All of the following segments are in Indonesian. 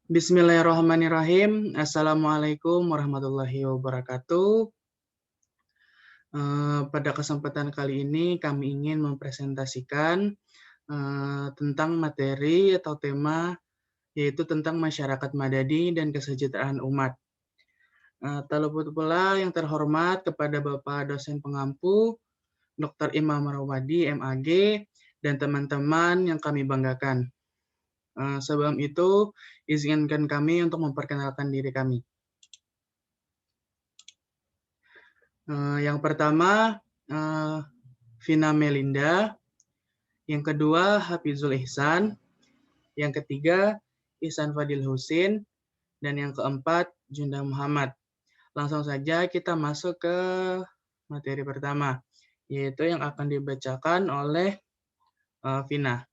Bismillahirrahmanirrahim. Assalamualaikum warahmatullahi wabarakatuh. Pada kesempatan kali ini kami ingin mempresentasikan tentang materi atau tema, yaitu tentang masyarakat madani dan kesejahteraan umat. Tak luput pula yang terhormat kepada Bapak dosen pengampu, Dr. Imam Rawadi, MAG, dan teman-teman yang kami banggakan. Sebelum itu, izinkan kami untuk memperkenalkan diri kami. Yang pertama, Vina Melinda. Yang kedua, Hafizul Ihsan. Yang ketiga, Ihsan Fadil Husin. Dan yang keempat, Junda Muhammad. Langsung saja kita masuk ke materi pertama, yaitu yang akan dibacakan oleh Vina.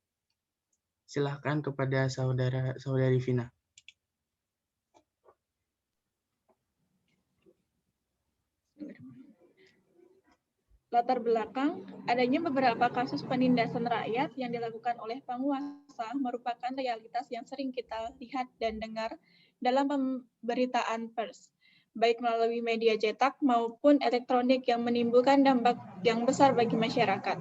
Silahkan kepada saudari Vina. Latar belakang, adanya beberapa kasus penindasan rakyat yang dilakukan oleh penguasa merupakan realitas yang sering kita lihat dan dengar dalam pemberitaan pers, baik melalui media cetak maupun elektronik yang menimbulkan dampak yang besar bagi masyarakat.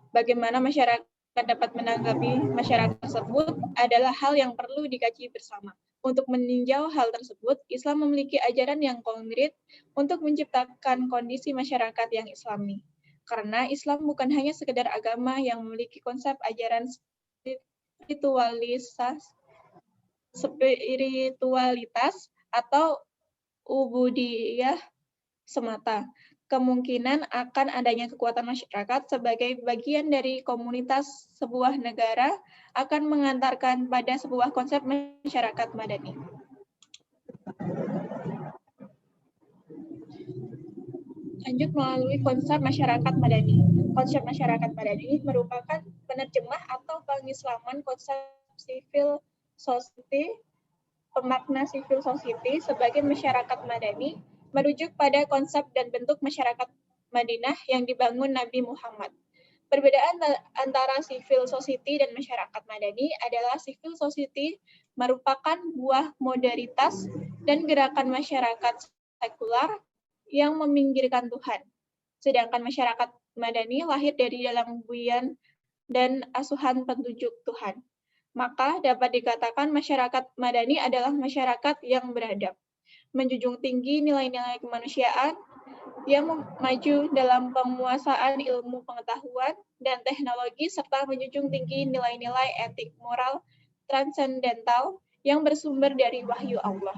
Bagaimana masyarakat dapat menanggapi masyarakat tersebut adalah hal yang perlu dikaji bersama. Untuk meninjau hal tersebut, Islam memiliki ajaran yang konkret untuk menciptakan kondisi masyarakat yang islami. Karena Islam bukan hanya sekedar agama yang memiliki konsep ajaran spiritualitas atau ubudiyah semata. Kemungkinan akan adanya kekuatan masyarakat sebagai bagian dari komunitas sebuah negara akan mengantarkan pada sebuah konsep masyarakat madani. Lanjut melalui konsep masyarakat madani. Konsep masyarakat madani merupakan penerjemah atau pengislaman konsep civil society, pemakna civil society sebagai masyarakat madani, merujuk pada konsep dan bentuk masyarakat Madinah yang dibangun Nabi Muhammad. Perbedaan antara civil society dan masyarakat madani adalah civil society merupakan buah modalitas dan gerakan masyarakat sekular yang meminggirkan Tuhan. Sedangkan masyarakat madani lahir dari dalam buian dan asuhan petunjuk Tuhan. Maka dapat dikatakan masyarakat madani adalah masyarakat yang beradab, menjunjung tinggi nilai-nilai kemanusiaan, yang maju dalam penguasaan ilmu pengetahuan dan teknologi, serta menjunjung tinggi nilai-nilai etik moral transendental yang bersumber dari wahyu Allah.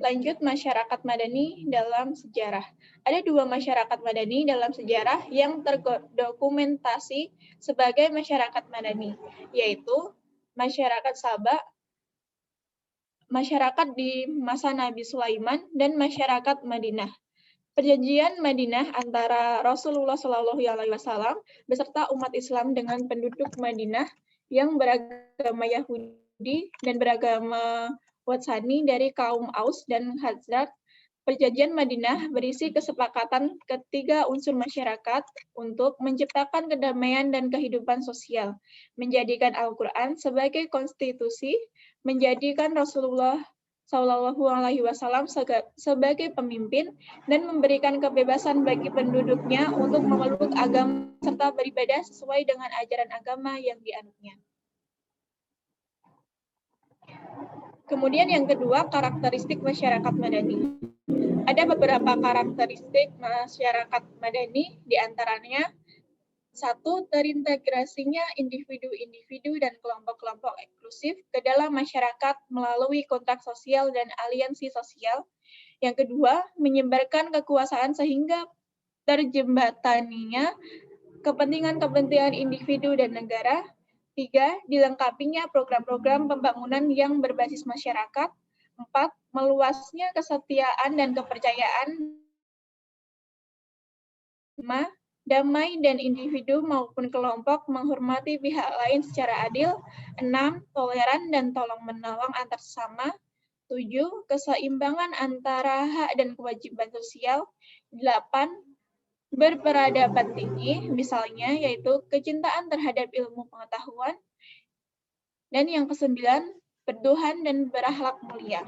Lanjut, masyarakat madani dalam sejarah. Ada dua masyarakat madani dalam sejarah yang terdokumentasi sebagai masyarakat madani, yaitu masyarakat Sabah, masyarakat di masa Nabi Sulaiman, dan masyarakat Madinah. Perjanjian Madinah antara Rasulullah SAW beserta umat Islam dengan penduduk Madinah yang beragama Yahudi dan beragama Watsani dari kaum Aus dan Khazraj. Perjanjian Madinah berisi kesepakatan ketiga unsur masyarakat untuk menciptakan kedamaian dan kehidupan sosial, menjadikan Al-Quran sebagai konstitusi, menjadikan Rasulullah SAW sebagai pemimpin, dan memberikan kebebasan bagi penduduknya untuk memeluk agama serta beribadah sesuai dengan ajaran agama yang dianutnya. Kemudian yang kedua, karakteristik masyarakat madani. Ada beberapa karakteristik masyarakat madani, diantaranya: 1. Terintegrasinya individu-individu dan kelompok-kelompok eksklusif ke dalam masyarakat melalui kontrak sosial dan aliansi sosial. Yang kedua, menyebarkan kekuasaan sehingga terjembataninya kepentingan-kepentingan individu dan negara. 3. Dilengkapinya program-program pembangunan yang berbasis masyarakat. 4. Meluasnya kesetiaan dan kepercayaan. 5. Damai dan individu maupun kelompok menghormati pihak lain secara adil. 6. Toleran dan tolong-menolong antar sesama. 7. Keseimbangan antara hak dan kewajiban sosial. 8. Berperadaban tinggi, misalnya yaitu kecintaan terhadap ilmu pengetahuan. Dan yang kesembilan, bertuhan dan berakhlak mulia.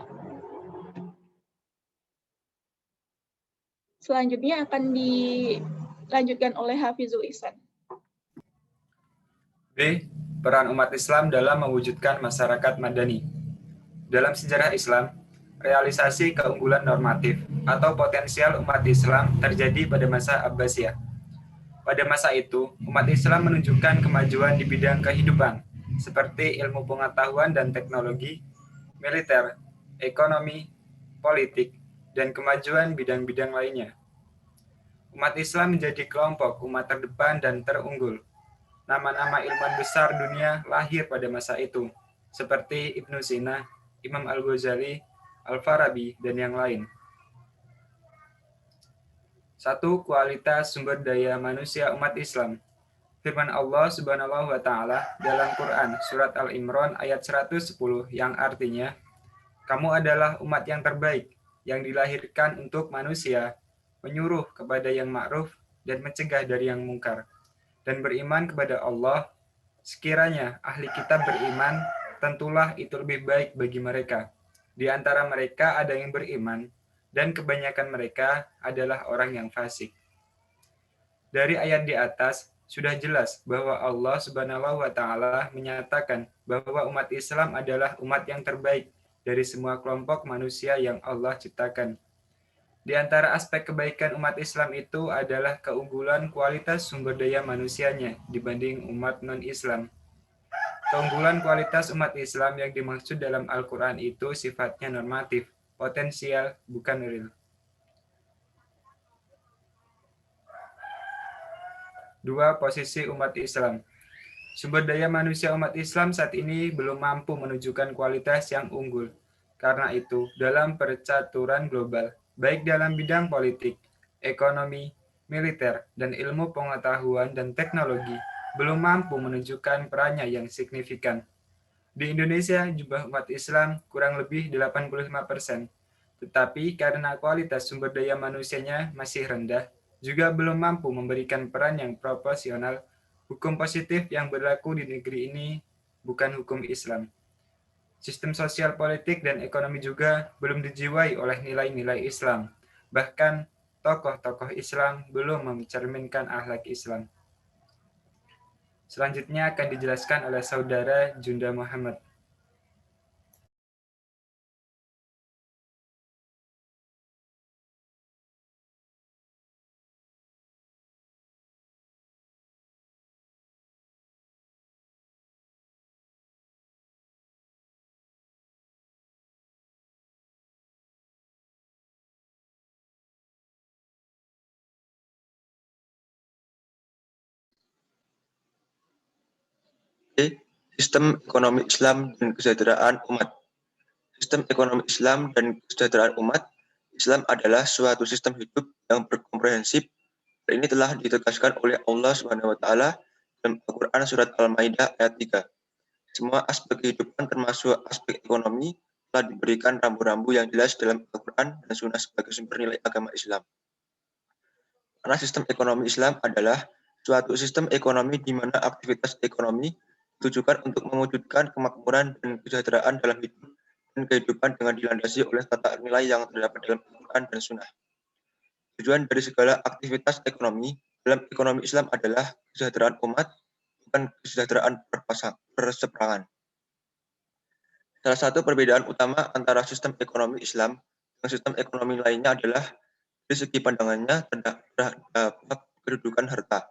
Selanjutnya akan dilanjutkan oleh Hafizul Ihsan. B. Peran umat Islam dalam mewujudkan masyarakat madani. Dalam sejarah Islam, realisasi keunggulan normatif atau potensial umat Islam terjadi pada masa Abbasiyah. Pada masa itu, umat Islam menunjukkan kemajuan di bidang kehidupan, seperti ilmu pengetahuan dan teknologi, militer, ekonomi, politik, dan kemajuan bidang-bidang lainnya. Umat Islam menjadi kelompok umat terdepan dan terunggul. Nama-nama ilmuwan besar dunia lahir pada masa itu, seperti Ibnu Sina, Imam Al-Ghazali, Al-Farabi, dan yang lain. 1. Kualitas sumber daya manusia umat Islam. Firman Allah Subhanahu wa taala dalam Quran surat Al-Imran ayat 110 yang artinya, "Kamu adalah umat yang terbaik yang dilahirkan untuk manusia, menyuruh kepada yang ma'ruf dan mencegah dari yang mungkar, dan beriman kepada Allah. Sekiranya ahli kitab beriman, tentulah itu lebih baik bagi mereka. Di antara mereka ada yang beriman, dan kebanyakan mereka adalah orang yang fasik." Dari ayat di atas, sudah jelas bahwa Allah Subhanahu wa taala menyatakan bahwa umat Islam adalah umat yang terbaik dari semua kelompok manusia yang Allah ciptakan. Di antara aspek kebaikan umat Islam itu adalah keunggulan kualitas sumber daya manusianya dibanding umat non-Islam. Keunggulan kualitas umat Islam yang dimaksud dalam Al-Quran itu sifatnya normatif, potensial, bukan real. 2. Posisi umat Islam. Sumber daya manusia umat Islam saat ini belum mampu menunjukkan kualitas yang unggul. Karena itu, dalam percaturan global, baik dalam bidang politik, ekonomi, militer, dan ilmu pengetahuan dan teknologi, belum mampu menunjukkan perannya yang signifikan. Di Indonesia, jumlah umat Islam kurang lebih 85%, tetapi karena kualitas sumber daya manusianya masih rendah, juga belum mampu memberikan peran yang proporsional. Hukum positif yang berlaku di negeri ini bukan hukum Islam. Sistem sosial politik dan ekonomi juga belum dijiwai oleh nilai-nilai Islam. Bahkan, tokoh-tokoh Islam belum mencerminkan akhlak Islam. Selanjutnya akan dijelaskan oleh Saudara Junda Muhammad. Sistem ekonomi Islam dan kesejahteraan umat. Sistem ekonomi Islam dan kesejahteraan umat Islam adalah suatu sistem hidup yang berkomprehensif. Ini telah ditegaskan oleh Allah Subhanahu wa taala dalam Al-Qur'an surat Al-Maidah ayat 3. Semua aspek kehidupan termasuk aspek ekonomi telah diberikan rambu-rambu yang jelas dalam Al-Qur'an dan Sunnah sebagai sumber nilai agama Islam. Karena sistem ekonomi Islam adalah suatu sistem ekonomi di mana aktivitas ekonomi ditujukan untuk mewujudkan kemakmuran dan kesejahteraan dalam hidup dan kehidupan dengan dilandasi oleh tata nilai yang terdapat dalam Al-Quran dan Sunnah. Tujuan dari segala aktivitas ekonomi dalam ekonomi Islam adalah kesejahteraan umat, bukan kesejahteraan perseperangan. Salah satu perbedaan utama antara sistem ekonomi Islam dan sistem ekonomi lainnya adalah dari segi pandangannya terhadap kedudukan harta.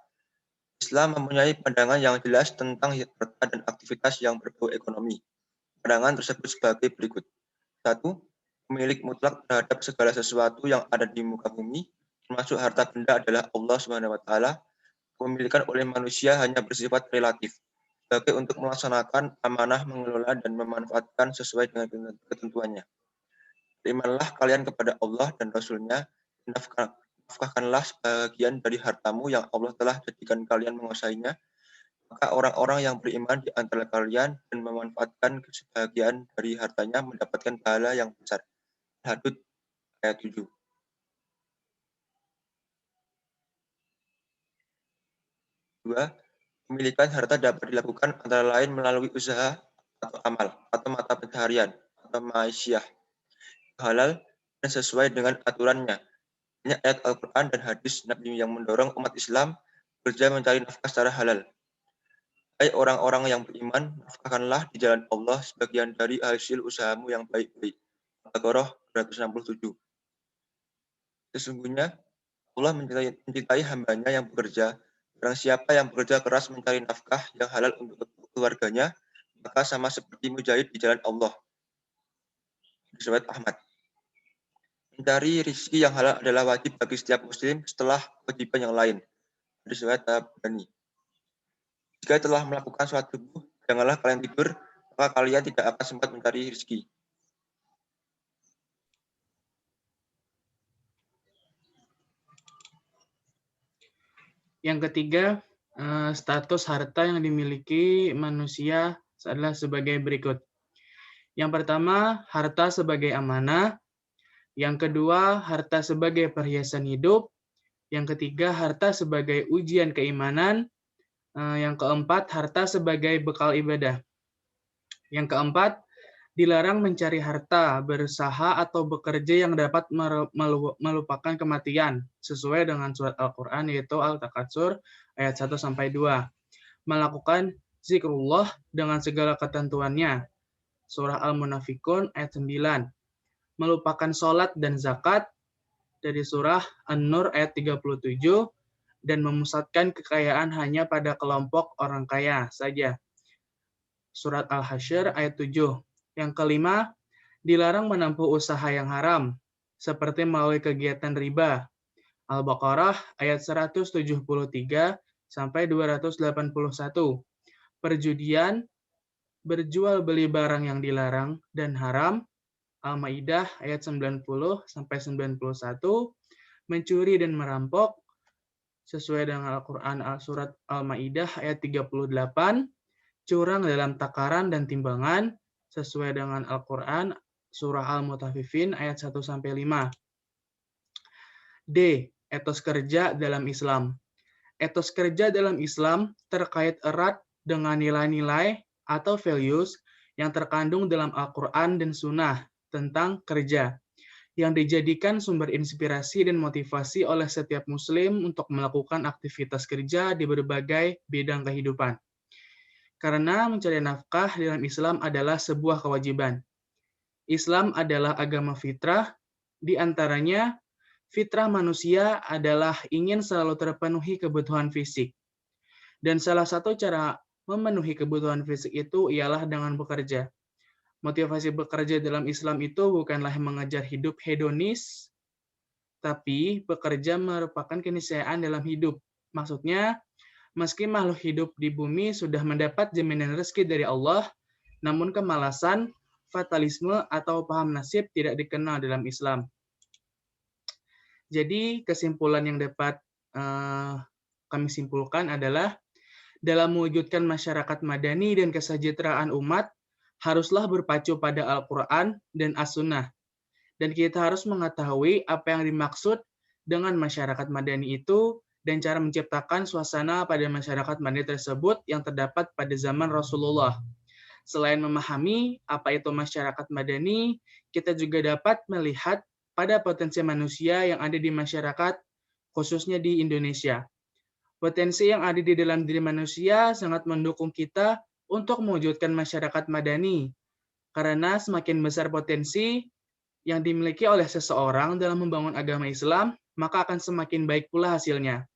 Islam mempunyai pandangan yang jelas tentang harta dan aktivitas yang berbau ekonomi. Pandangan tersebut sebagai berikut. 1. Pemilik mutlak terhadap segala sesuatu yang ada di muka bumi, termasuk harta benda adalah Allah Subhanahu wa taala. Kepemilikan oleh manusia hanya bersifat relatif, sebagai untuk melaksanakan amanah mengelola dan memanfaatkan sesuai dengan ketentuannya. Berimanlah kalian kepada Allah dan Rasul-Nya, nafkahkanlah sebagian dari hartamu yang Allah telah jadikan kalian menguasainya, maka orang-orang yang beriman di antara kalian dan memanfaatkan sebagian dari hartanya mendapatkan pahala yang besar. Al-Hud ayat 7. 2. Pemilikan harta dapat dilakukan antara lain melalui usaha atau amal atau mata pencaharian atau maisyah halal dan sesuai dengan aturannya. Banyak ayat Al-Quran dan hadis Nabi yang mendorong umat Islam bekerja mencari nafkah secara halal. Hai orang-orang yang beriman, nafkahkanlah di jalan Allah sebagian dari hasil usahamu yang baik-baik. Al-Baqarah 267. Sesungguhnya Allah mencintai hambanya yang bekerja. Barang siapa yang bekerja keras mencari nafkah yang halal untuk keluarganya, maka sama seperti mujahid di jalan Allah. Riwayat Ahmad. Mencari rezeki yang halal adalah wajib bagi setiap muslim setelah kewajiban yang lain. Riwayat Tabrani. Jika telah melakukan sholat subuh, janganlah kalian tidur, maka kalian tidak akan sempat mencari rezeki. Yang ketiga, status harta yang dimiliki manusia adalah sebagai berikut. Yang pertama, harta sebagai amanah. Yang kedua, harta sebagai perhiasan hidup. Yang ketiga, harta sebagai ujian keimanan. Yang keempat, harta sebagai bekal ibadah. Yang keempat, dilarang mencari harta, berusaha, atau bekerja yang dapat melupakan kematian, sesuai dengan surat Al-Quran, yaitu Al-Takatsur, ayat 1-2. Melakukan zikrullah dengan segala ketentuannya, surah Al-Munafikun, ayat 9. Melupakan sholat dan zakat, dari surah An-Nur, ayat 37, dan memusatkan kekayaan hanya pada kelompok orang kaya saja, surat Al-Hasyr, ayat 7. Yang kelima, dilarang menempuh usaha yang haram, seperti melalui kegiatan riba. Al-Baqarah ayat 173-281. Perjudian, berjual beli barang yang dilarang dan haram. Al-Maidah ayat 90-91. Mencuri dan merampok, sesuai dengan Al-Quran surat Al-Maidah ayat 38. Curang dalam takaran dan timbangan, sesuai dengan Al-Quran, surah Al-Mutaffifin, ayat 1-5. D. Etos kerja dalam Islam. Etos kerja dalam Islam terkait erat dengan nilai-nilai atau values yang terkandung dalam Al-Quran dan Sunnah tentang kerja, yang dijadikan sumber inspirasi dan motivasi oleh setiap muslim untuk melakukan aktivitas kerja di berbagai bidang kehidupan. Karena mencari nafkah dalam Islam adalah sebuah kewajiban. Islam adalah agama fitrah, di antaranya fitrah manusia adalah ingin selalu terpenuhi kebutuhan fisik. Dan salah satu cara memenuhi kebutuhan fisik itu ialah dengan bekerja. Motivasi bekerja dalam Islam itu bukanlah mengejar hidup hedonis, tapi bekerja merupakan keniscayaan dalam hidup. Maksudnya, meski makhluk hidup di bumi sudah mendapat jaminan rezeki dari Allah, namun kemalasan, fatalisme, atau paham nasib tidak dikenal dalam Islam. Jadi kesimpulan yang dapat kami simpulkan adalah, dalam mewujudkan masyarakat madani dan kesejahteraan umat, haruslah berpacu pada Al-Quran dan As-Sunnah. Dan kita harus mengetahui apa yang dimaksud dengan masyarakat madani itu, dan cara menciptakan suasana pada masyarakat madani tersebut yang terdapat pada zaman Rasulullah. Selain memahami apa itu masyarakat madani, kita juga dapat melihat pada potensi manusia yang ada di masyarakat, khususnya di Indonesia. Potensi yang ada di dalam diri manusia sangat mendukung kita untuk mewujudkan masyarakat madani, karena semakin besar potensi yang dimiliki oleh seseorang dalam membangun agama Islam, maka akan semakin baik pula hasilnya.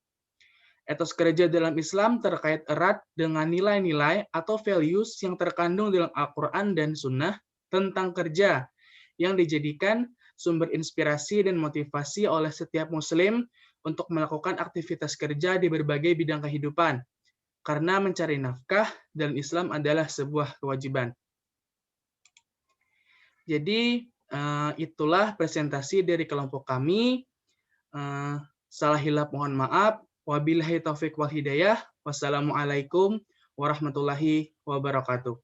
Etos kerja dalam Islam terkait erat dengan nilai-nilai atau values yang terkandung dalam Al-Quran dan Sunnah tentang kerja, yang dijadikan sumber inspirasi dan motivasi oleh setiap muslim untuk melakukan aktivitas kerja di berbagai bidang kehidupan, karena mencari nafkah dalam Islam adalah sebuah kewajiban. Jadi, itulah presentasi dari kelompok kami. Salah hilap mohon maaf. Wabillahi taufiq wal hidayah. Wassalamualaikum warahmatullahi wabarakatuh.